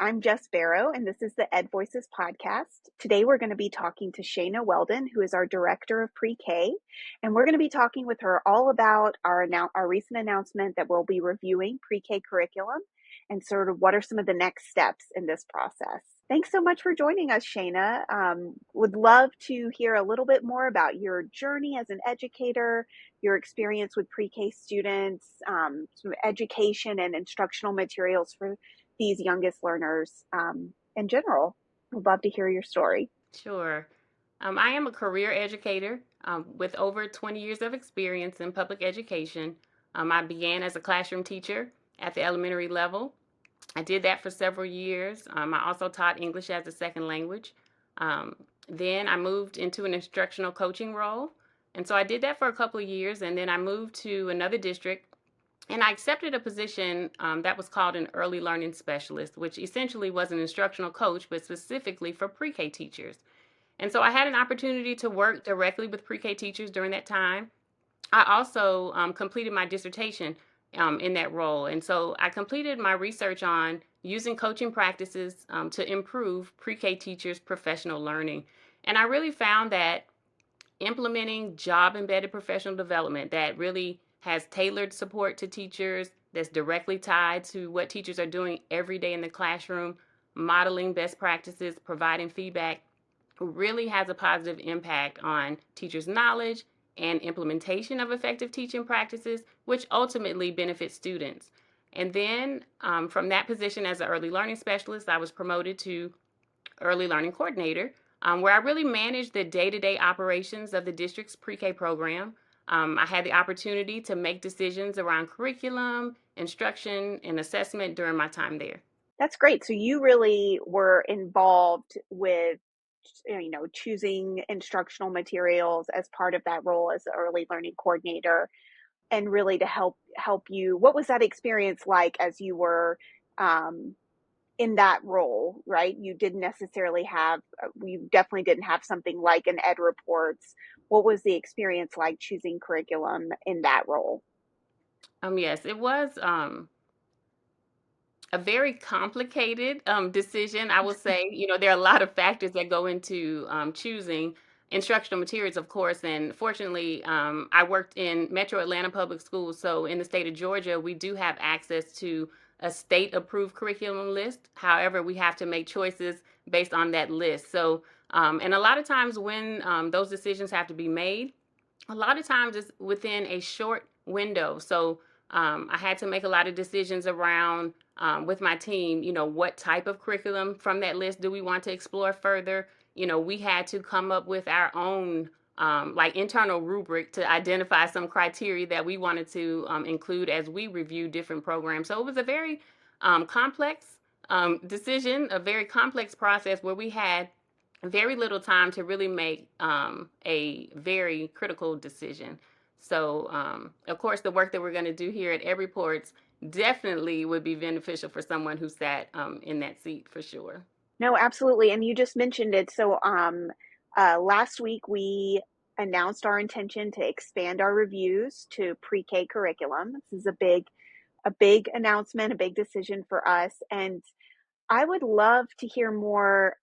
I'm Jess Barrow, and this is the Ed Voices podcast. Today, we're going to be talking to Shayna Weldon, who is our director of pre-K, and we're going to be talking with her all about our recent announcement that we'll be reviewing pre-K curriculum and sort of what are some of the next steps in this process. Thanks so much for joining us, Shayna. Would love to hear a little bit more about your journey as an educator, your experience with pre-K students, some education and instructional materials for these youngest learners in general. Would love to hear your story. Sure. I am a career educator with over 20 years of experience in public education. I began as a classroom teacher at the elementary level. I did that for several years. I also taught English as a second language. Um, then I moved into an instructional coaching role. And so I did that for a couple of years. And then I moved to another district and I accepted a position that was called an early learning specialist, which essentially was an instructional coach, but specifically for pre K teachers. And so I had an opportunity to work directly with pre K teachers during that time. I also completed my dissertation in that role. And so I completed my research on using coaching practices to improve pre K teachers' professional learning. And I really found that implementing job embedded professional development that really has tailored support to teachers, that's directly tied to what teachers are doing every day in the classroom, modeling best practices, providing feedback, really has a positive impact on teachers' knowledge and implementation of effective teaching practices, which ultimately benefits students. And then from that position as an early learning specialist, I was promoted to early learning coordinator, where I really managed the day to day operations of the district's pre K program. I had the opportunity to make decisions around curriculum, instruction, and assessment during my time there. That's great. So you really were involved with, choosing instructional materials as part of that role as the early learning coordinator, and really to help you. What was that experience like as you were um, in that role, right? You didn't necessarily have, you definitely didn't have something like an Ed Reports. What was the experience like choosing curriculum in that role? Yes, it was a very complicated decision. I will say, there are a lot of factors that go into choosing instructional materials, of course. And fortunately, I worked in Metro Atlanta Public Schools. So in the state of Georgia, we do have access to a state approved curriculum list. However, we have to make choices based on that list. So, and a lot of times when those decisions have to be made, a lot of times it's within a short window. So I had to make a lot of decisions around with my team, what type of curriculum from that list do we want to explore further? We had to come up with our own like internal rubric to identify some criteria that we wanted to include as we review different programs. So it was a very complex decision, a very complex process where we had very little time to really make a very critical decision. So, of course, the work that we're going to do here at Ed Reports definitely would be beneficial for someone who sat in that seat for sure. No, absolutely. And you just mentioned it. So, last week we announced our intention to expand our reviews to pre-K curriculum. This is a big announcement, a big decision for us. And I would love to hear more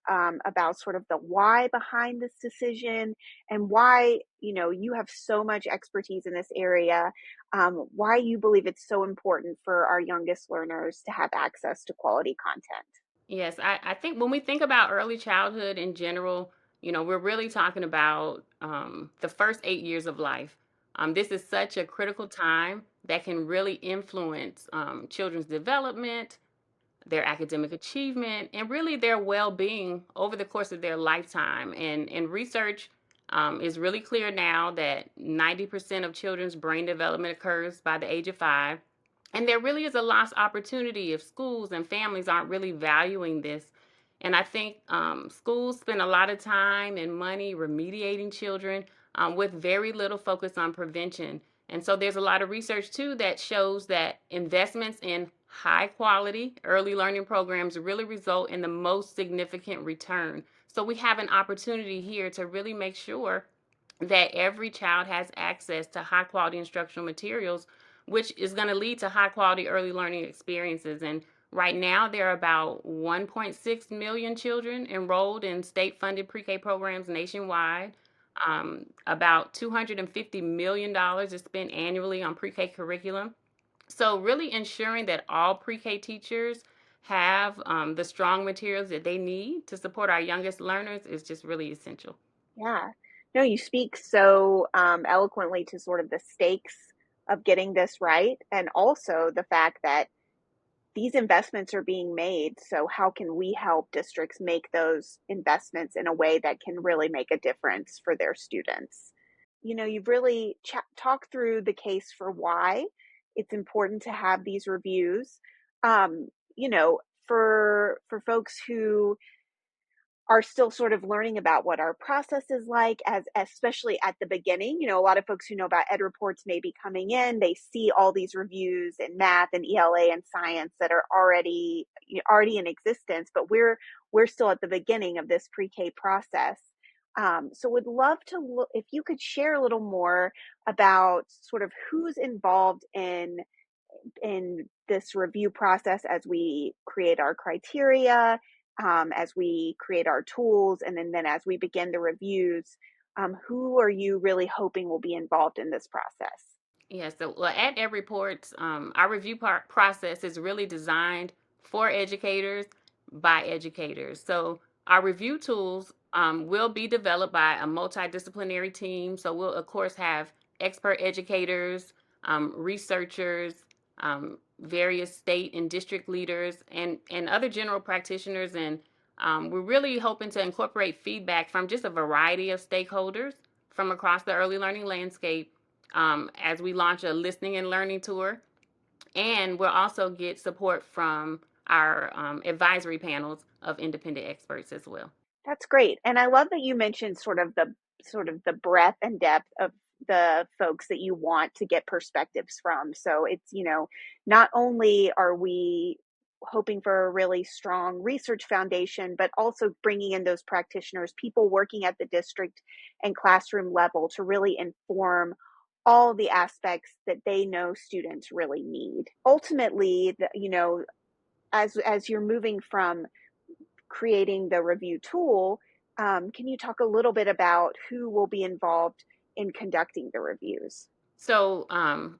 about sort of the why behind this decision and why, you have so much expertise in this area, why you believe it's so important for our youngest learners to have access to quality content. Yes, I think when we think about early childhood in general, we're really talking about the first 8 years of life. This is such a critical time that can really influence children's development, their academic achievement, and really their well-being over the course of their lifetime. And research is really clear now that 90% of children's brain development occurs by the age of 5. And there really is a lost opportunity if schools and families aren't really valuing this. And I think schools spend a lot of time and money remediating children with very little focus on prevention. And so there's a lot of research too that shows that investments in high quality early learning programs really result in the most significant return. So we have an opportunity here to really make sure that every child has access to high quality instructional materials, which is going to lead to high quality early learning experiences. And Right now, there are about 1.6 million children enrolled in state-funded pre-K programs nationwide. About $250 million is spent annually on pre-K curriculum. So, really ensuring that all pre-K teachers have the strong materials that they need to support our youngest learners is just really essential. Yeah. No, you speak so eloquently to sort of the stakes of getting this right, and also the fact that these investments are being made. So, how can we help districts make those investments in a way that can really make a difference for their students? You've really talked through the case for why it's important to have these reviews. Um, for folks who are still sort of learning about what our process is like, as especially at the beginning. A lot of folks who know about ed reports may be coming in, they see all these reviews in math and ELA and science that are already in existence, but we're still at the beginning of this pre-K process. So would love to look if you could share a little more about sort of who's involved in this review process as we create our criteria, as we create our tools, and then as we begin the reviews. Who are you really hoping will be involved in this process? Yeah, so well, at Ed Reports, our review process is really designed for educators by educators. So our review tools will be developed by a multidisciplinary team. So we'll, of course, have expert educators, researchers, various state and district leaders, and other general practitioners. And we're really hoping to incorporate feedback from just a variety of stakeholders from across the early learning landscape as we launch a listening and learning tour. And we'll also get support from our advisory panels of independent experts as well. That's great. And I love that you mentioned sort of the breadth and depth of the folks that you want to get perspectives from. So it's, not only are we hoping for a really strong research foundation, but also bringing in those practitioners, people working at the district and classroom level to really inform all the aspects that they know students really need. Ultimately, as you're moving from creating the review tool, can you talk a little bit about who will be involved in conducting the reviews? So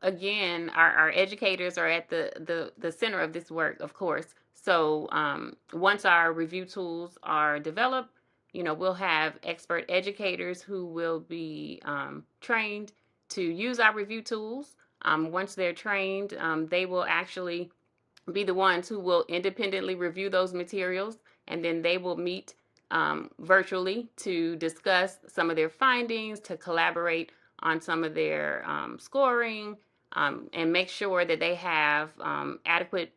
again, our educators are at the center of this work, of course. So once our review tools are developed, we'll have expert educators who will be trained to use our review tools. Once they're trained, they will actually be the ones who will independently review those materials, and then they will meet virtually to discuss some of their findings, to collaborate on some of their scoring, and make sure that they have adequate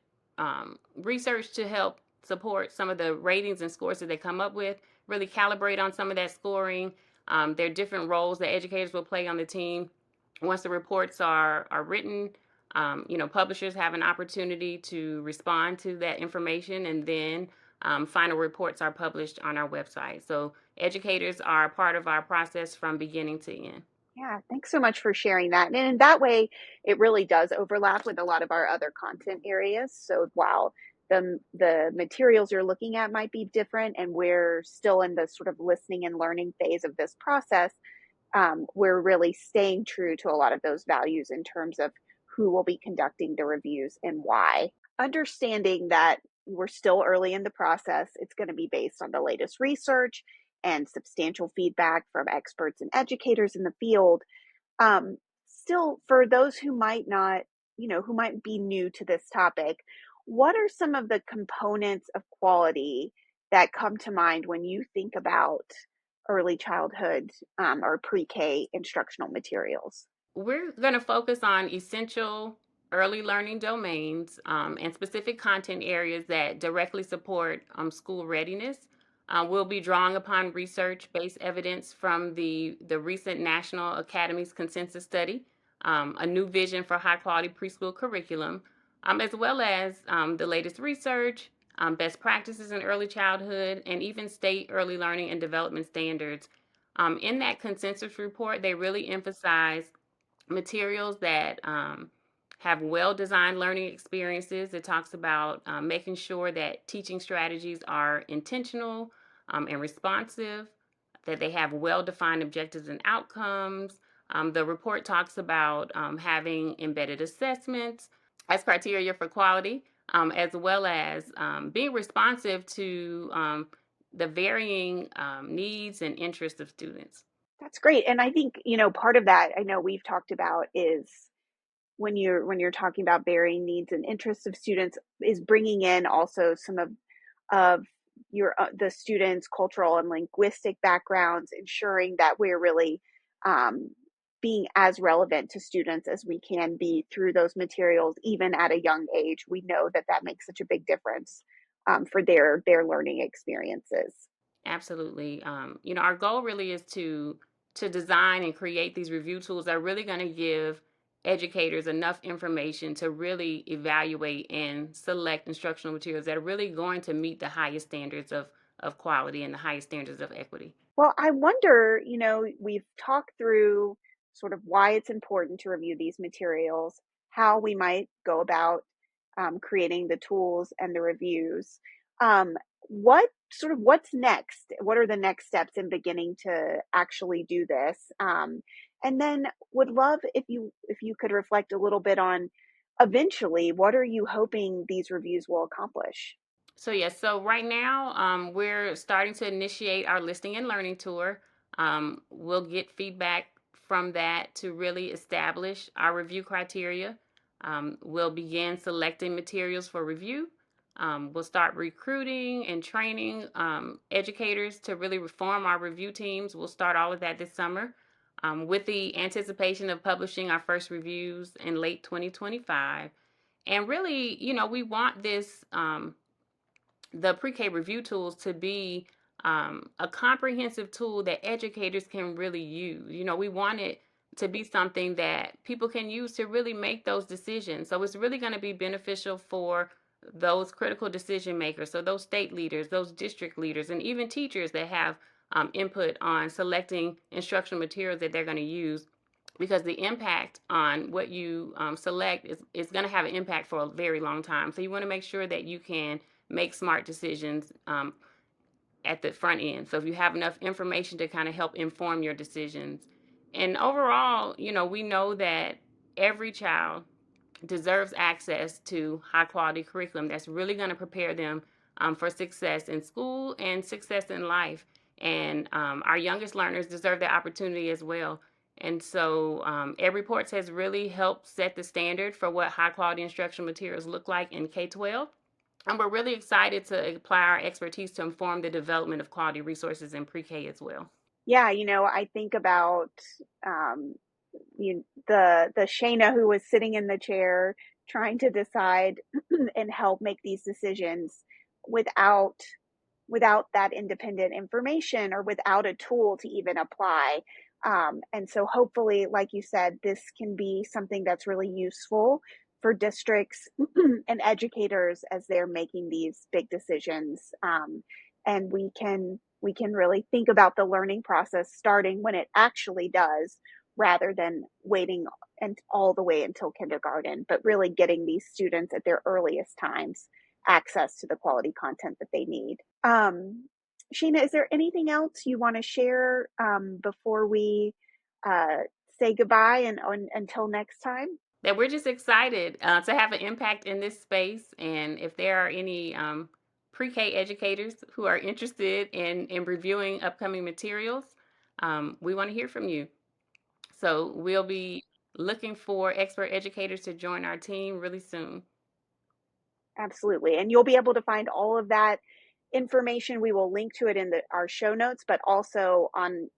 research to help support some of the ratings and scores that they come up with, really calibrate on some of that scoring. There are different roles that educators will play on the team. Once the reports are written, publishers have an opportunity to respond to that information, and then final reports are published on our website. So educators are a part of our process from beginning to end. Yeah, thanks so much for sharing that. And in that way, it really does overlap with a lot of our other content areas. So while the materials you're looking at might be different, and we're still in the sort of listening and learning phase of this process, we're really staying true to a lot of those values in terms of who will be conducting the reviews and why. Understanding that we're still early in the process, it's going to be based on the latest research and substantial feedback from experts and educators in the field. Still, for those who might not, who might be new to this topic, what are some of the components of quality that come to mind when you think about early childhood or pre-K instructional materials? We're going to focus on essential early learning domains and specific content areas that directly support school readiness. We'll be drawing upon research-based evidence from the recent National Academies Consensus Study, a new vision for high-quality preschool curriculum, as well as the latest research, best practices in early childhood, and even state early learning and development standards. In that consensus report, they really emphasize materials that have well-designed learning experiences. It talks about making sure that teaching strategies are intentional and responsive, that they have well-defined objectives and outcomes. The report talks about having embedded assessments as criteria for quality, as well as being responsive to the varying needs and interests of students. That's great. And I think, part of that I know we've talked about is when you're talking about varying needs and interests of students is bringing in also some of your the students' cultural and linguistic backgrounds, ensuring that we're really um, being as relevant to students as we can be through those materials, even at a young age. We know that that makes such a big difference for their learning experiences. Absolutely. Our goal really is to design and create these review tools that are really going to give educators enough information to really evaluate and select instructional materials that are really going to meet the highest standards of quality and the highest standards of equity. Well, I wonder, we've talked through sort of why it's important to review these materials, how we might go about creating the tools and the reviews. What's next? What are the next steps in beginning to actually do this? And then would love if you could reflect a little bit on eventually what are you hoping these reviews will accomplish? So yes, so right now we're starting to initiate our listening and learning tour. We'll get feedback from that to really establish our review criteria. We'll begin selecting materials for review. We'll start recruiting and training educators to really reform our review teams. We'll start all of that this summer with the anticipation of publishing our first reviews in late 2025. And really, we want this the pre-K review tools to be a comprehensive tool that educators can really use. We want it to be something that people can use to really make those decisions. So it's really going to be beneficial for those critical decision makers, so those state leaders, those district leaders, and even teachers that have input on selecting instructional materials that they're going to use, because the impact on what you select is going to have an impact for a very long time. So you want to make sure that you can make smart decisions at the front end. So if you have enough information to kind of help inform your decisions. And overall, we know that every child deserves access to high quality curriculum that's really going to prepare them for success in school and success in life. And our youngest learners deserve that opportunity as well. And so Ed Reports has really helped set the standard for what high quality instructional materials look like in K 12. And we're really excited to apply our expertise to inform the development of quality resources in pre K as well. Yeah, I think about um, the Shayna who was sitting in the chair trying to decide and help make these decisions without that independent information or without a tool to even apply. And so hopefully, like you said, this can be something that's really useful for districts and educators as they're making these big decisions. And we can really think about the learning process starting when it actually does, rather than waiting and all the way until kindergarten, but really getting these students at their earliest times access to the quality content that they need. Sheena, is there anything else you want to share before we uh, say goodbye and until next time? That we're just excited to have an impact in this space. And if there are any pre K educators who are interested in reviewing upcoming materials, we want to hear from you. So we'll be looking for expert educators to join our team really soon. Absolutely. And you'll be able to find all of that information. We will link to it in our show notes, but also on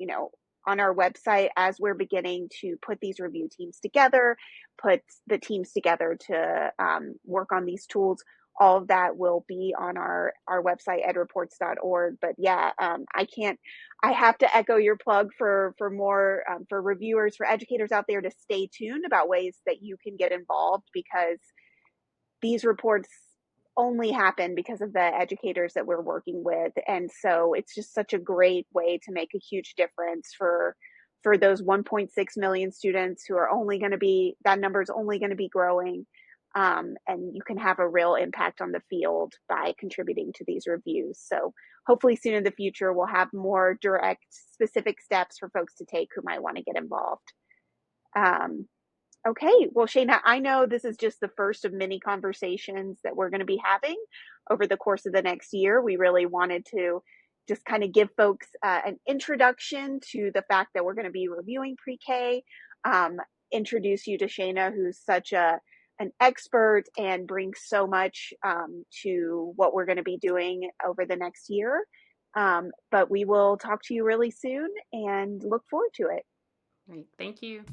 our website as we're beginning to put these review teams together, put the teams together to work on these tools. All of that will be on our website, edreports.org. But yeah, I have to echo your plug for more, for reviewers, for educators out there to stay tuned about ways that you can get involved, because these reports only happen because of the educators that we're working with. And so it's just such a great way to make a huge difference for those 1.6 million students who are only going to be, that number is only going to be growing. And you can have a real impact on the field by contributing to these reviews. So hopefully soon in the future, we'll have more direct, specific steps for folks to take who might want to get involved. Okay, well, Shana, I know this is just the first of many conversations that we're going to be having over the course of the next year. We really wanted to just kind of give folks an introduction to the fact that we're going to be reviewing pre-K, introduce you to Shana, who's such an expert and brings so much to what we're going to be doing over the next year. But we will talk to you really soon and look forward to it. Great. Thank you.